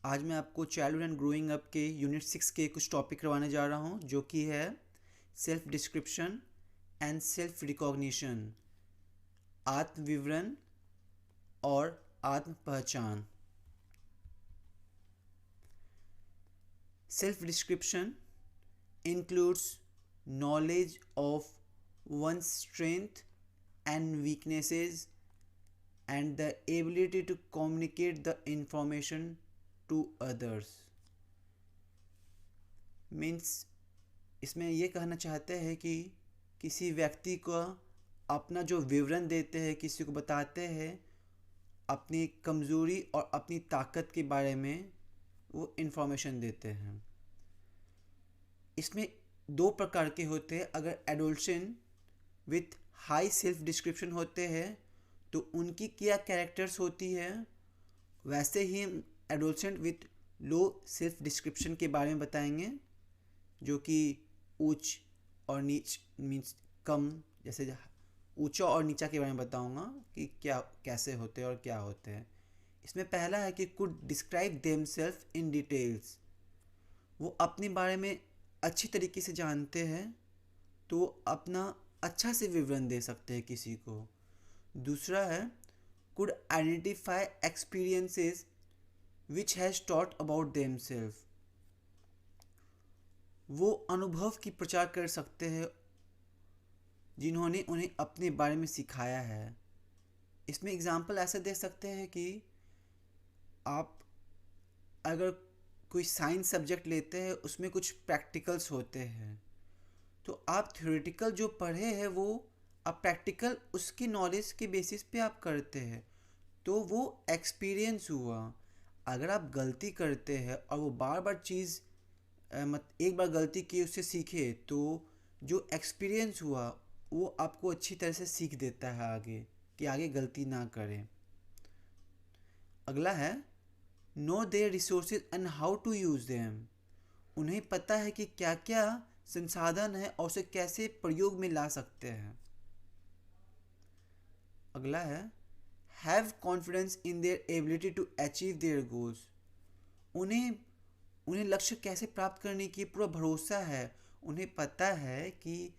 आज मैं आपको चाइल्डहुड एंड ग्रोइंग अप के यूनिट 6 के कुछ टॉपिक करवाने जा रहा हूँ, जो कि है self description and self recognition, आत्म विवरण और आत्म पहचान। Self description includes knowledge of one's strength and weaknesses and the ability to communicate the information to others. Means इसमें ये कहना चाहते हैं कि किसी व्यक्ति को अपना जो विवरण देते हैं, किसी को बताते हैं अपनी कमज़ोरी और अपनी ताकत के बारे में, वो इन्फॉर्मेशन देते हैं। इसमें दो प्रकार के होते हैं। अगर एडोल्शन विथ हाई सेल्फ डिस्क्रिप्शन होते हैं तो उनकी क्या कैरेक्टर्स होती है, वैसे ही हम एडोल्सेंट विथ लो सेल्फ डिस्क्रिप्शन के बारे में बताएंगे, जो कि ऊंच और नीच मीन्स कम, जैसे ऊंचा और नीचा के बारे में बताऊंगा कि क्या कैसे होते हैं और क्या होते हैं। इसमें पहला है कि could describe themselves in details. वो अपने बारे में अच्छी तरीके से जानते हैं तो वो अपना अच्छा से विवरण दे सकते हैं किसी को। दूसरा है could identify experiences which has taught about themselves. वो अनुभव की प्रचार कर सकते हैं जिन्होंने उन्हें अपने बारे में सिखाया है। इसमें एग्जाम्पल ऐसे दे सकते हैं कि आप अगर कोई साइंस सब्जेक्ट लेते हैं, उसमें कुछ प्रैक्टिकल्स होते हैं, तो आप थ्योरेटिकल जो पढ़े हैं वो आप प्रैक्टिकल उसकी नॉलेज के बेसिस पे आप करते हैं, तो वो एक्सपीरियंस हुआ। अगर आप गलती करते हैं और वो बार बार चीज़ एक बार गलती की उससे सीखे, तो जो एक्सपीरियंस हुआ वो आपको अच्छी तरह से सीख देता है आगे, कि आगे गलती ना करें। अगला है know their resources and how to use them. उन्हें पता है कि क्या क्या संसाधन है और उसे कैसे प्रयोग में ला सकते हैं। अगला है have confidence in their ability to achieve their goals. उन्हें उन्हें लक्ष्य कैसे प्राप्त करने की पूरा भरोसा है। उन्हें पता है कि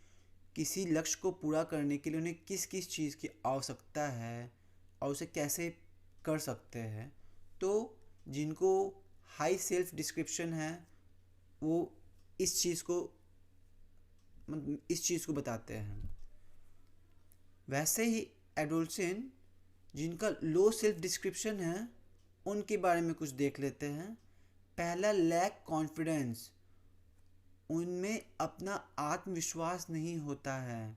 किसी लक्ष्य को पूरा करने के लिए उन्हें किस किस चीज़ की आवश्यकता है और उसे कैसे कर सकते हैं। तो जिनको हाई सेल्फ डिस्क्रिप्शन है वो इस चीज़ को बताते हैं। वैसे ही एडोल्सेंट जिनका लो सेल्फ डिस्क्रिप्शन है उनके बारे में कुछ देख लेते हैं। पहला लैक कॉन्फिडेंस, उनमें अपना आत्मविश्वास नहीं होता है।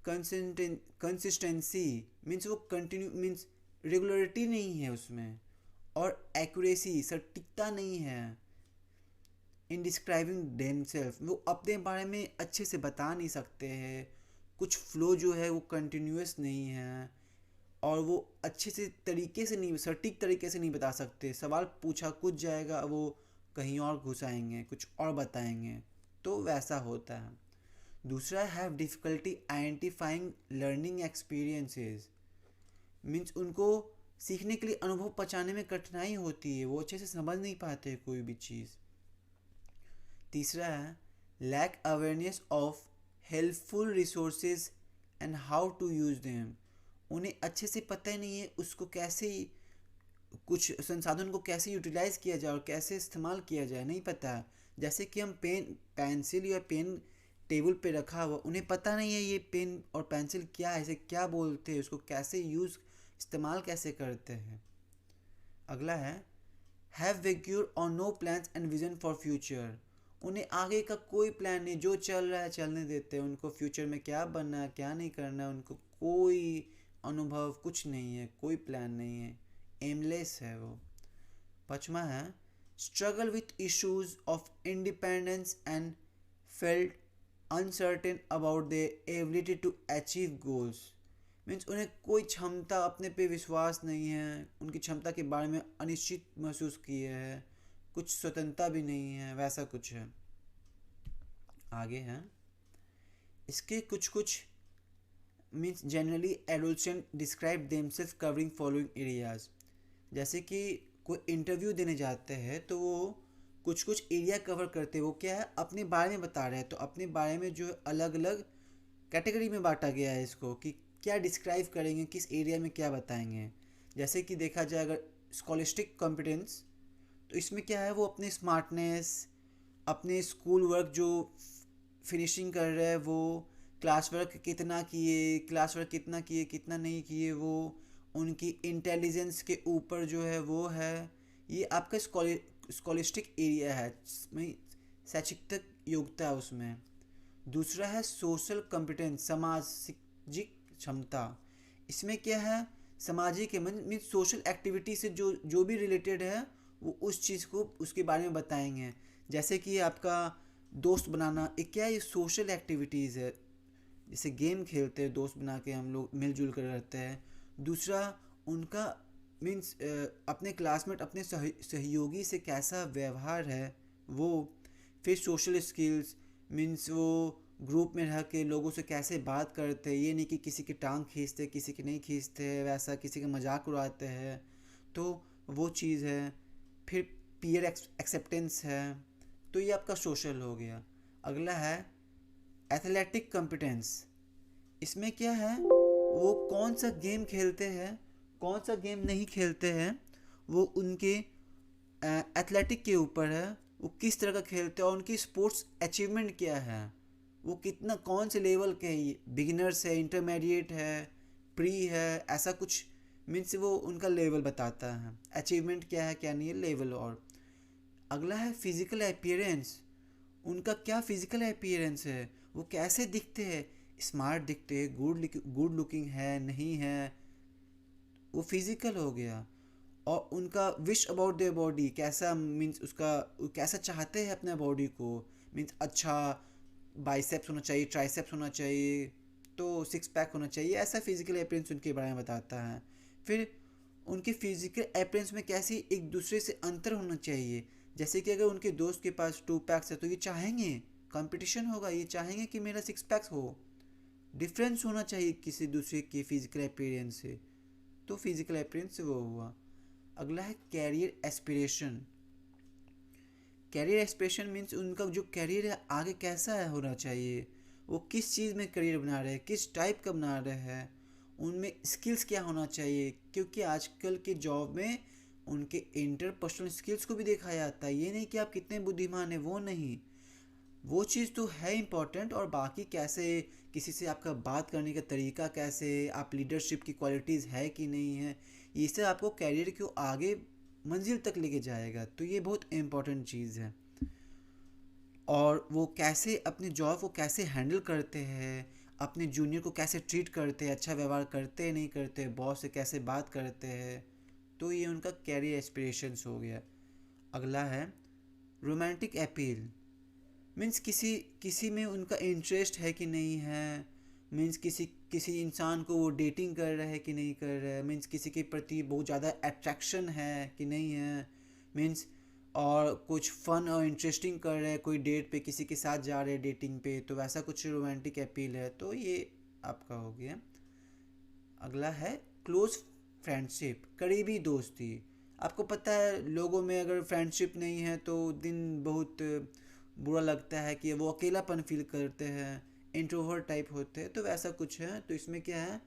कंसिस्टेंसी मीन्स वो कंटिन्यू मीन्स रेगुलरिटी नहीं है उसमें, और एक्यूरेसी सटीकता नहीं है। इन डिस्क्राइबिंग देमसेल्फ, वो अपने बारे में अच्छे से बता नहीं सकते हैं। कुछ फ्लो जो है वो कंटिन्यूस नहीं है, और वो अच्छे से तरीके से नहीं, सटीक तरीके से नहीं बता सकते। सवाल पूछा कुछ जाएगा, वो कहीं और घुसाएंगे, कुछ और बताएंगे, तो वैसा होता है। दूसरा have difficulty identifying learning experiences, means उनको सीखने के लिए अनुभव पहचानने में कठिनाई होती है, वो अच्छे से समझ नहीं पाते कोई भी चीज़। तीसरा है lack awareness of helpful resources and how to use them. उन्हें अच्छे से पता ही नहीं है उसको कैसे, कुछ संसाधन को कैसे यूटिलाइज़ किया जाए और कैसे इस्तेमाल किया जाए, नहीं पता है। जैसे कि हम पेंसिल या पेन टेबल पे रखा हुआ, उन्हें पता नहीं है ये पेन और पेंसिल क्या है, इसे क्या बोलते हैं, उसको कैसे यूज़ इस्तेमाल कैसे करते हैं। अगला है हैव वेक्यूर और no plans and vision for future. उन्हें आगे का कोई प्लान नहीं, जो चल रहा है चलने देते हैं। उनको फ्यूचर में क्या बनना है क्या नहीं करना है उनको कोई अनुभव कुछ नहीं है, कोई प्लान नहीं है, एमलेस है वो। पाँचवा है struggle with issues of independence and felt uncertain about the ability to achieve goals. Means उन्हें कोई क्षमता, अपने पे विश्वास नहीं है, उनकी क्षमता के बारे में अनिश्चित महसूस किए हैं, कुछ स्वतंत्रता भी नहीं है, वैसा कुछ है। आगे हैं इसके कुछ कुछ means generally adolescent describe themselves covering following areas. जैसे कि कोई इंटरव्यू देने जाते हैं तो वो कुछ कुछ एरिया कवर करते हैं। वो क्या है, अपने बारे में बता रहे हैं, तो अपने बारे में जो अलग अलग कैटेगरी में बांटा गया है इसको, कि क्या डिस्क्राइब करेंगे, किस एरिया में क्या बताएंगे। जैसे कि देखा जाए अगर स्कॉलिस्टिक कॉम्पिटेंस, तो इसमें क्या है, वो अपने स्मार्टनेस, अपने स्कूल वर्क जो फिनिशिंग कर रहे हैं वो, क्लास वर्क कितना किए कितना नहीं किए, वो उनकी इंटेलिजेंस के ऊपर जो है वो है। ये आपका स्कॉलिस्टिक एरिया है, इसमें शैक्षिक योग्यता है उसमें। दूसरा है सोशल कॉम्पिटेंस, सामाजिक क्षमता। इसमें क्या है, सामाजिक मीन सोशल एक्टिविटी से जो जो भी रिलेटेड है वो उस चीज़ को उसके बारे में बताएंगे। जैसे कि आपका दोस्त बनाना एक क्या है, ये सोशल एक्टिविटीज़ है। जैसे गेम खेलते हैं दोस्त बना के, हम लोग मिलजुल कर रहते हैं। दूसरा उनका मीन्स अपने क्लासमेट, अपने सहयोगी से कैसा व्यवहार है वो। फिर सोशल स्किल्स मीन्स वो ग्रुप में रह के लोगों से कैसे बात करते हैं, ये नहीं कि किसी की टांग खींचते किसी की नहीं खींचते, वैसा किसी का मजाक उड़ाते हैं, तो वो चीज़ है। फिर पीयर एक्सेप्टेंस है। तो ये आपका सोशल हो गया। अगला है एथलेटिक कॉम्पिटेंस। इसमें क्या है, वो कौन सा गेम खेलते हैं, कौन सा गेम नहीं खेलते हैं, वो उनके एथलेटिक के ऊपर है। वो किस तरह का खेलते हैं और उनकी स्पोर्ट्स अचीवमेंट क्या है, वो कितना कौन से लेवल के है, बिगिनर्स है, इंटरमीडिएट है, प्री है, ऐसा कुछ मीन्स वो उनका लेवल बताता है। अचीवमेंट क्या है क्या नहीं है, लेवल। और अगला है फिजिकल अपीयरेंस। उनका क्या फिजिकल अपीयरेंस है, वो कैसे दिखते हैं, स्मार्ट दिखते हैं, गुड लुकिंग है नहीं है, वो फिजिकल हो गया। और उनका विश अबाउट देयर बॉडी कैसा, मीन्स उसका वो कैसा चाहते हैं अपने बॉडी को, मीन्स अच्छा बाइसेप्स होना चाहिए, ट्राइसेप्स होना चाहिए, तो सिक्स पैक होना चाहिए, ऐसा फिजिकल अपीयरेंस उनके बारे में बताता है। फिर उनके फिजिकल अपीयरेंस में कैसे एक दूसरे से अंतर होना चाहिए। जैसे कि अगर उनके दोस्त के पास टू पैक्स है तो ये चाहेंगे, कंपटीशन होगा, ये चाहेंगे कि मेरा सिक्स पैक्स हो, डिफरेंस होना चाहिए किसी दूसरे के फिजिकल अपीयरेंस से। तो फिजिकल अपीयरेंस वो हुआ। अगला है career aspiration. Career aspiration means उनका जो कैरियर है आगे कैसा है होना चाहिए, वो किस चीज़ में करियर बना रहे हैं, किस टाइप का बना रहे हैं, उनमें स्किल्स क्या होना चाहिए। क्योंकि आजकल के जॉब में उनके इंटरपर्सनल स्किल्स को भी देखा जाता है, ये नहीं कि आप कितने बुद्धिमान हैं, वो नहीं, वो चीज़ तो है इम्पॉर्टेंट, और बाकी कैसे किसी से आपका बात करने का तरीका, कैसे आप लीडरशिप की क्वालिटीज़ है कि नहीं है, ये सब आपको कैरियर को आगे मंजिल तक लेके जाएगा। तो ये बहुत इम्पॉर्टेंट चीज़ है। और वो कैसे अपने जॉब को कैसे हैंडल करते हैं, अपने जूनियर को कैसे ट्रीट करते हैं, अच्छा व्यवहार करते हैं नहीं करते, बॉस से कैसे बात करते हैं, तो ये उनका कैरियर एस्पिरेशंस हो गया। अगला है रोमांटिक अपील। मीन्स किसी किसी में उनका इंटरेस्ट है कि नहीं है, मीन्स किसी किसी इंसान को वो डेटिंग कर रहा है कि नहीं कर रहा है, मीन्स किसी के प्रति बहुत ज़्यादा अट्रैक्शन है कि नहीं है, मीन्स और कुछ फ़न और इंटरेस्टिंग कर रहे हैं, कोई डेट पे किसी के साथ जा रहे हैं डेटिंग पे, तो वैसा कुछ रोमांटिक अपील है, तो ये आपका हो गया। अगला है क्लोज फ्रेंडशिप, करीबी दोस्ती। आपको पता है लोगों में अगर फ्रेंडशिप नहीं है तो दिन बहुत बुरा लगता है, कि वो अकेलापन फील करते हैं, इंट्रोवर्ट टाइप होते हैं, तो वैसा कुछ है। तो इसमें क्या है,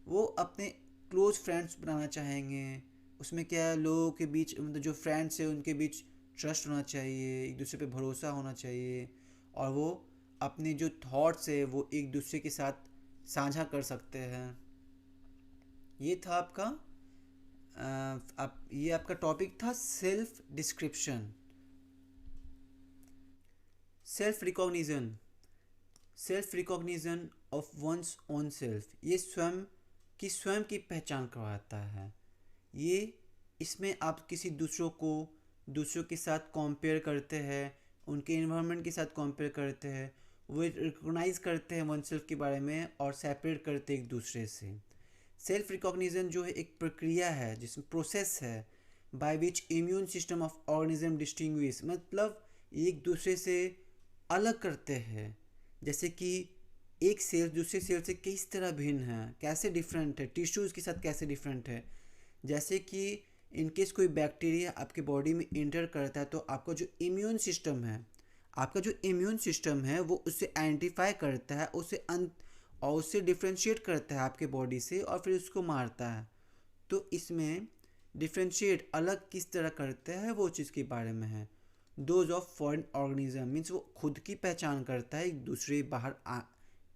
वो अपने क्लोज फ्रेंड्स बनाना चाहेंगे। उसमें क्या है, लोगों के बीच मतलब जो फ्रेंड्स है उनके बीच ट्रस्ट होना चाहिए, एक दूसरे पे भरोसा होना चाहिए, और वो अपने जो थॉट्स है वो एक दूसरे के साथ साझा कर सकते हैं। ये था आपका ये आपका टॉपिक था self description. Self recognition, self recognition of one's own self, ये स्वयं की पहचान करवाता है। ये इसमें आप किसी दूसरों के साथ कंपेयर करते हैं, उनके इन्वायरमेंट के साथ कंपेयर करते हैं, वो रिकॉग्नाइज करते हैं वन सेल्फ के बारे में और सेपरेट करते हैं एक दूसरे से। सेल्फ रिकॉग्निशन जो है एक प्रक्रिया है, जिसमें प्रोसेस है by which immune system of organism distinguish, मतलब एक दूसरे से अलग करते हैं। जैसे कि एक सेल दूसरे सेल से किस तरह भिन्न है, कैसे डिफरेंट है, टिश्यूज़ के साथ कैसे डिफरेंट है। जैसे कि इनकेस कोई बैक्टीरिया आपके बॉडी में इंटर करता है तो आपका जो इम्यून सिस्टम है वो उससे आइडेंटिफाई करता है, और उससे डिफ्रेंशिएट करता है आपके बॉडी से, और फिर उसको मारता है। तो इसमें डिफ्रेंशिएट अलग किस तरह करता है वो चीज़ के बारे में है। Those of foreign organism means वो खुद की पहचान करता है, एक दूसरे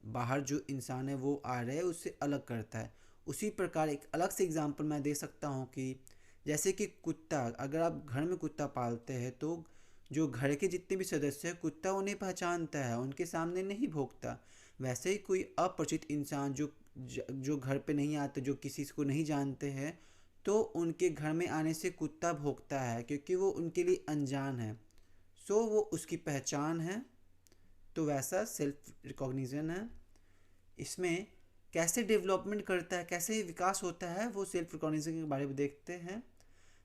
बाहर जो इंसान है वो आ रहे हैं उससे अलग करता है। उसी प्रकार एक अलग से एग्जांपल मैं दे सकता हूँ कि जैसे कि कुत्ता, अगर आप घर में कुत्ता पालते हैं तो जो घर के जितने भी सदस्य हैं कुत्ता उन्हें पहचानता है, उनके सामने नहीं भौंकता। वैसे ही कोई अपरिचित इंसान जो घर पे नहीं आते, जो किसी को नहीं जानते हैं, तो उनके घर में आने से कुत्ता भौंकता है क्योंकि वो उनके लिए अनजान है। सो वो उसकी पहचान है। तो वैसा सेल्फ रिकॉग्निशन है। इसमें कैसे डेवलपमेंट करता है, कैसे विकास होता है, वो सेल्फ रिकॉग्निशन के बारे में देखते हैं।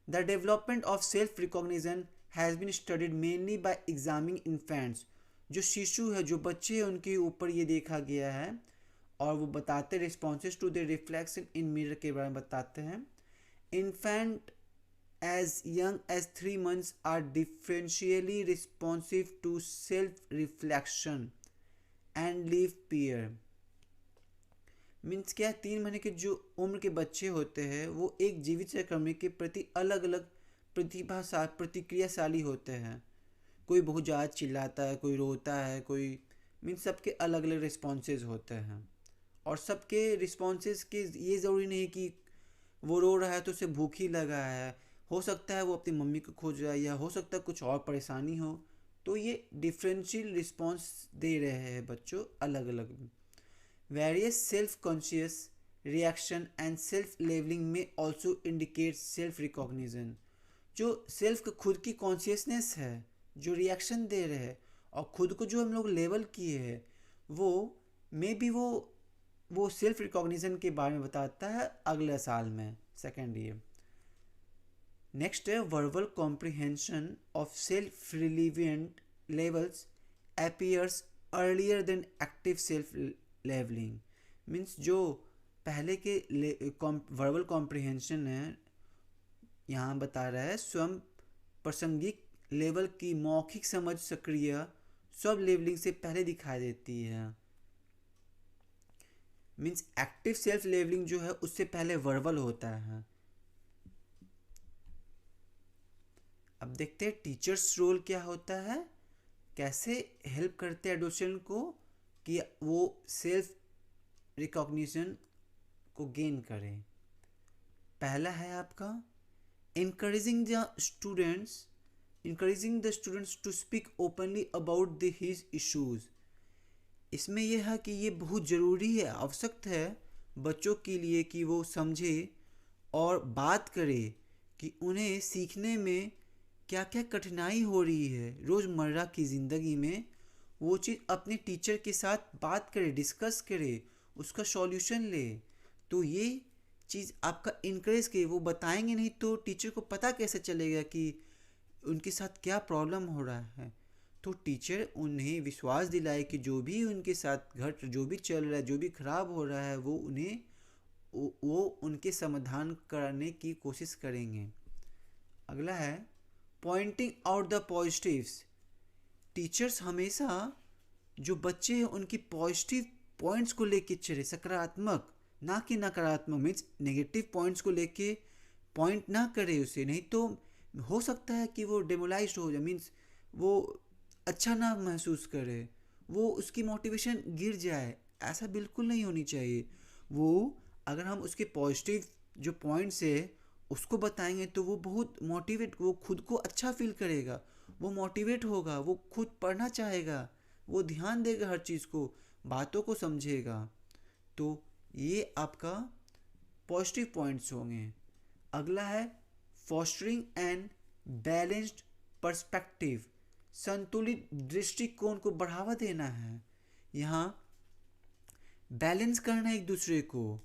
The development of self recognition has been studied mainly by examining infants. जो शिशु है, जो बच्चे हैं, उनके ऊपर ये देखा गया है और वो बताते responses to the reflection in mirror के बारे में बताते हैं। Infant as young as 3 months are differentially responsive to self-reflection and leave peer। Means क्या, 3 महीने के जो उम्र के बच्चे होते हैं वो एक जीवित सहकर्मी के प्रति अलग अलग प्रतिक्रियाशाली होते हैं। कोई बहुत ज़्यादा चिल्लाता है, कोई रोता है, कोई मीन्स सबके अलग अलग रिस्पॉन्सेज होते हैं। और सबके रिस्पॉन्सेज के ये ज़रूरी नहीं कि वो रो रहा है तो उसे भूख ही लगा है, हो सकता है वो अपनी मम्मी को खोज रहा है, या हो सकता है कुछ और परेशानी हो। तो ये डिफरेंशियल रिस्पॉन्स दे रहे हैं बच्चों अलग अलग। Various self conscious reaction and self levelling में ऑल्सो इंडिकेट सेल्फ रिकॉग्निशन। जो सेल्फ खुद की कॉन्शियसनेस है, जो रिएक्शन दे रहे हैं और खुद को जो हम लोग लेवल किए हैं, वो मे बी वो सेल्फ रिकॉग्निशन के बारे में बताता है अगले साल में, सेकेंड ईयर। नेक्स्ट है verbal comprehension of self relevant levels appears earlier than active self labelling. Means जो पहले के वर्बल कॉम्प्रिहेंशन है, यहाँ बता रहा है स्वयं प्रासंगिक लेवल की मौखिक समझ सक्रिय सब लेवलिंग से पहले दिखाई देती है। मीन्स एक्टिव सेल्फ लेवलिंग जो है उससे पहले वर्बल होता है। अब देखते हैं टीचर्स रोल क्या होता है, कैसे हेल्प करते हैं एडोसेंट को कि वो सेल्फ रिकॉग्निशन को गेन करें। पहला है आपका encouraging the students to speak openly about his issues। इसमें यह है कि ये बहुत ज़रूरी है, आवश्यक है बच्चों के लिए कि वो समझे और बात करे कि उन्हें सीखने में क्या क्या कठिनाई हो रही है रोज़मर्रा की ज़िंदगी में। वो चीज़ अपने टीचर के साथ बात करे, डिस्कस करे, उसका सॉल्यूशन ले। तो ये चीज़ आपका इनकरेज करे। वो बताएंगे नहीं तो टीचर को पता कैसे चलेगा कि उनके साथ क्या प्रॉब्लम हो रहा है। तो टीचर उन्हें विश्वास दिलाए कि जो भी उनके साथ जो भी चल रहा है, जो भी खराब हो रहा है, वो उनके समाधान करने की कोशिश करेंगे। अगला है pointing out the positives. Teachers हमेशा जो बच्चे हैं उनकी पॉजिटिव पॉइंट्स को लेके चले, सकारात्मक ना कि नकारात्मक। मीन्स नेगेटिव पॉइंट्स को लेके पॉइंट ना करे उसे, नहीं तो हो सकता है कि वो डेमोलाइज्ड हो जाए, मीन्स वो अच्छा ना महसूस करे, वो उसकी मोटिवेशन गिर जाए। ऐसा बिल्कुल नहीं होनी चाहिए। वो अगर हम उसके पॉजिटिव जो पॉइंट्स है उसको बताएंगे तो वो बहुत वो खुद को अच्छा फील करेगा, वो मोटिवेट होगा, वो खुद पढ़ना चाहेगा, वो ध्यान देगा हर चीज़ को, बातों को समझेगा। तो ये आपका पॉजिटिव पॉइंट्स होंगे। अगला है फॉस्टरिंग एंड बैलेंस्ड पर्सपेक्टिव। संतुलित दृष्टिकोण को बढ़ावा देना है। यहाँ बैलेंस करना एक दूसरे को,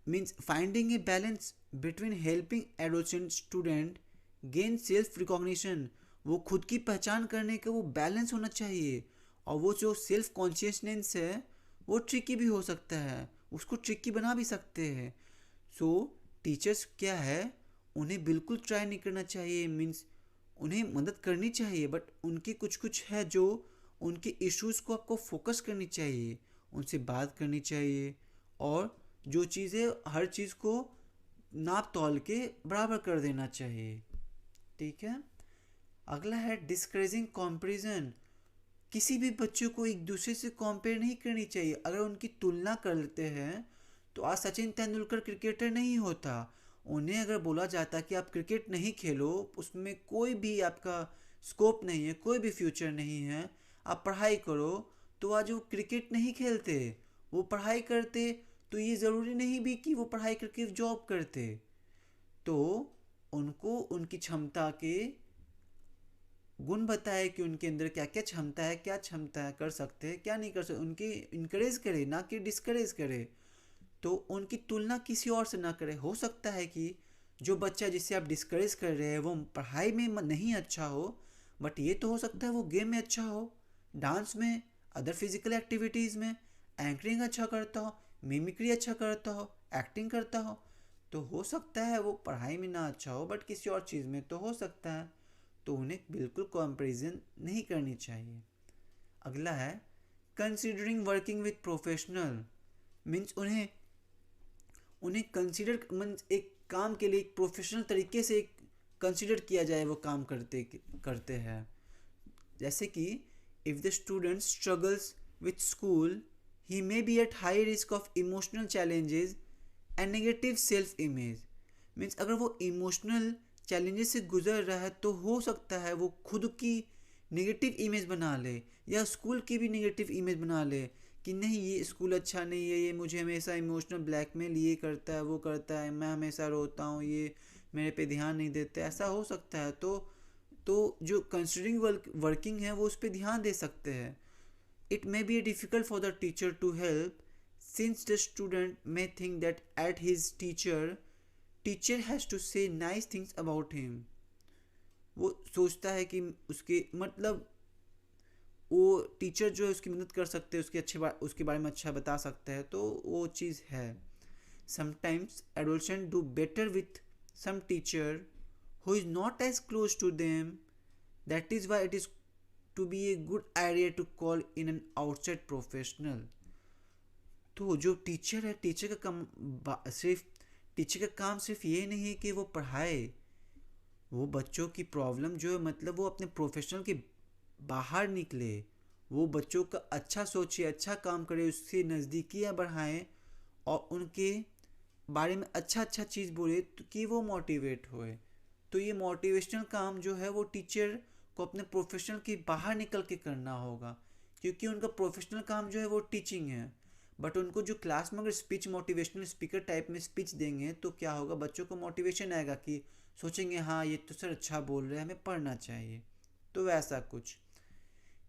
means finding a balance between helping adolescent student gain self recognition. वो खुद की पहचान करने का वो बैलेंस होना चाहिए। और वो जो सेल्फ कॉन्शियसनेस है वो ट्रिकी भी हो सकता है, उसको ट्रिकी बना भी सकते हैं। सो टीचर्स क्या है, उन्हें बिल्कुल ट्राई नहीं करना चाहिए, मीन्स उन्हें मदद करनी चाहिए, बट उनकी कुछ कुछ है जो उनके इश्यूज़ को आपको फोकस करनी चाहिए, उनसे बात करनी चाहिए, और जो चीज़ें हर चीज़ को नाप तौल के बराबर कर देना चाहिए। ठीक है। अगला है डिस्करेजिंग कंपैरिजन। किसी भी बच्चों को एक दूसरे से कंपेयर नहीं करनी चाहिए। अगर उनकी तुलना कर लेते हैं तो आज सचिन तेंदुलकर क्रिकेटर नहीं होता। उन्हें अगर बोला जाता कि आप क्रिकेट नहीं खेलो, उसमें कोई भी आपका स्कोप नहीं है, कोई भी फ्यूचर नहीं है, आप पढ़ाई करो, तो आज वो क्रिकेट नहीं खेलते, वो पढ़ाई करते। तो ये ज़रूरी नहीं भी कि वो पढ़ाई करके जॉब करते। तो उनको उनकी क्षमता के गुण बताए कि उनके अंदर क्या क्या क्षमता है, क्या क्षमता है, कर सकते हैं, क्या नहीं कर सकते, उनकी इनकरेज करे, ना कि डिस्करेज करे। तो उनकी तुलना किसी और से ना करे। हो सकता है कि जो बच्चा जिसे आप डिस्करेज कर रहे हैं वो पढ़ाई में नहीं अच्छा हो, बट ये तो हो सकता है वो गेम में अच्छा हो, डांस में, अदर फिजिकल एक्टिविटीज़ में, एंकरिंग अच्छा करता हो, मिमिक्री अच्छा करता हो, एक्टिंग करता हो। तो हो सकता है वो पढ़ाई में ना अच्छा हो, बट किसी और चीज़ में तो हो सकता है। तो उन्हें बिल्कुल कंपैरिजन नहीं करनी चाहिए। अगला है considering working with professional. Means उन्हें उन्हें कंसीडर मीन्स एक काम के लिए एक प्रोफेशनल तरीके से कंसीडर किया जाए वो काम करते करते हैं। जैसे कि if the student struggles with school, he may be at high risk of emotional challenges and negative self image. Means अगर वो इमोशनल चैलेंजेस से गुजर रहा है तो हो सकता है वो खुद की नेगेटिव इमेज बना ले, या स्कूल की भी नेगेटिव इमेज बना ले कि नहीं ये स्कूल अच्छा नहीं है, ये मुझे हमेशा इमोशनल ब्लैकमेल ये करता है, वो करता है, मैं हमेशा रोता हूँ, ये मेरे पे ध्यान नहीं देते, ऐसा हो सकता है। तो जो कंसिडरिंग वर्किंग है वो उस पर ध्यान दे सकते हैं। It may be difficult for the teacher to help, since the student may think that at his teacher has to say nice things about him. वो सोचता है कि उसके मतलब वो टीचर जो है उसकी मदद कर सकते हैं, उसके बारे में अच्छा बता सकते हैं, तो वो चीज़ है। Sometimes adolescent do better with some teacher who is not as close to them. That is why it is to be a good idea to call in an outside professional. तो जो टीचर है, teacher का काम सिर्फ ये नहीं है कि वो पढ़ाए, वो बच्चों की प्रॉब्लम जो है मतलब वो अपने प्रोफेशनल के बाहर निकले, वो बच्चों का अच्छा सोचे, अच्छा काम करे, उससे नज़दीकियाँ बढ़ाएं, और उनके बारे में अच्छा अच्छा चीज़ बोले तो कि वो मोटिवेट होए। तो ये मोटिवेशनल काम जो है वो टीचर को अपने प्रोफेशनल के बाहर निकल के करना होगा, क्योंकि उनका प्रोफेशनल काम जो है वो टीचिंग है। बट उनको जो क्लास में अगर स्पीच मोटिवेशनल स्पीकर टाइप में स्पीच देंगे तो क्या होगा, बच्चों को मोटिवेशन आएगा कि सोचेंगे हाँ ये तो सर अच्छा बोल रहे हैं, हमें पढ़ना चाहिए। तो वैसा कुछ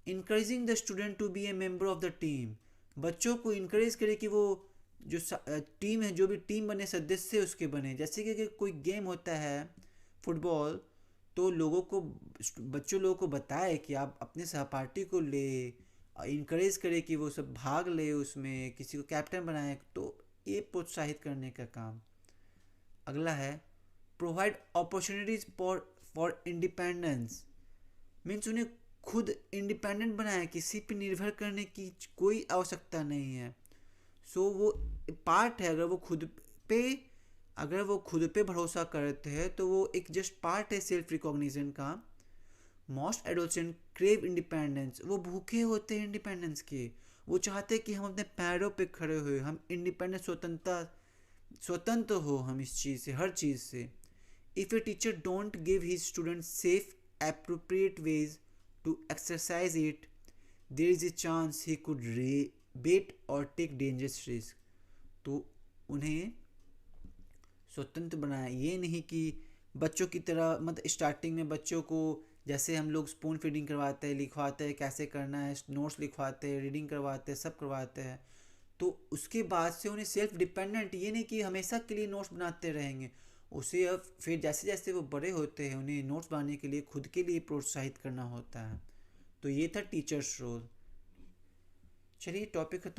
encouraging the student to be a member of the team. बच्चों को इनकरेज करे कि वो जो टीम है, जो भी टीम बने सदस्य उसके बने। जैसे कि कोई गेम होता है फुटबॉल, तो बच्चों लोगों को बताए कि आप अपने सहपाठी को ले, इनकरेज करे कि वो सब भाग ले उसमें, किसी को कैप्टन बनाए, तो ये प्रोत्साहित करने का काम। अगला है provide opportunities for independence. Means उन्हें खुद इंडिपेंडेंट बनाए, किसी पे निर्भर करने की कोई आवश्यकता नहीं है। सो वो पार्ट है, पे अगर वो खुद पे भरोसा करते हैं तो वो एक जस्ट पार्ट है सेल्फ रिकॉग्निशन का। Most adolescent crave independence. वो भूखे होते हैं इंडिपेंडेंस के, वो चाहते हैं कि हम अपने पैरों पे खड़े हुए, हम इंडिपेंडेंट स्वतंत्र हो हम इस चीज़ से, हर चीज़ से। If a teacher don't give his student safe appropriate ways to exercise it, there is a chance he could bet और टेक डेंजरस रिस्क। तो उन्हें स्वतंत्र बनाया, ये नहीं कि बच्चों की तरह, मतलब स्टार्टिंग में बच्चों को जैसे हम लोग स्पून फीडिंग करवाते हैं, लिखवाते हैं कैसे करना है, नोट्स लिखवाते हैं, रीडिंग करवाते हैं, सब करवाते हैं, तो उसके बाद से उन्हें सेल्फ डिपेंडेंट, ये नहीं कि हमेशा के लिए नोट्स बनाते रहेंगे, उसे अब फिर जैसे जैसे वो बड़े होते हैं उन्हें नोट्स बनाने के लिए खुद के लिए प्रोत्साहित करना होता है। तो ये था टीचर्स रोल। चलिए टॉपिक खत्म।